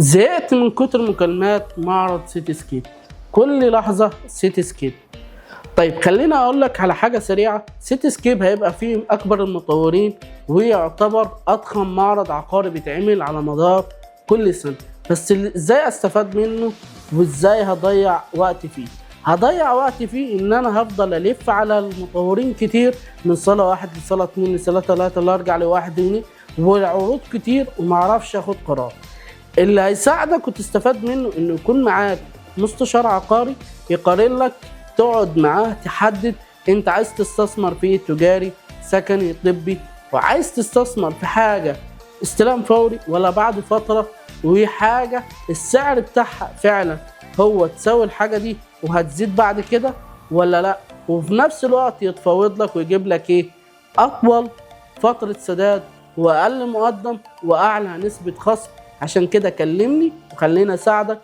زهقت من كتر مكالمات معرض سيتي سكيب، كل لحظة سيتي سكيب. طيب خليني اقول لك على حاجة سريعة. سيتي سكيب هيبقى فيه اكبر المطورين، ويعتبر اضخم معرض عقاري بيتعمل على مدار كل سنة. بس ازاي استفاد منه وازاي هضيع وقت فيه؟ هضيع وقت فيه ان انا هفضل الف على المطورين كتير، من صالة واحد لصالة اتنين لصالة تلاتة، اللي ارجع لواحد تاني، والعروض كتير ومعرفش اخد قرار. اللي هيساعدك وتستفاد منه انه يكون معاك مستشار عقاري يقارن لك، تقعد معاه تحدد انت عايز تستثمر في ايه، تجاري، سكني، طبي، وعايز تستثمر في حاجة استلام فوري ولا بعد فترة، وحاجة السعر بتاعها فعلا هو تساوي الحاجة دي وهتزيد بعد كده ولا لا. وفي نفس الوقت يتفاوض لك ويجيب لك ايه، اطول فترة سداد واقل مقدم واعلى نسبة خصم. عشان كده كلمني وخليني اساعدك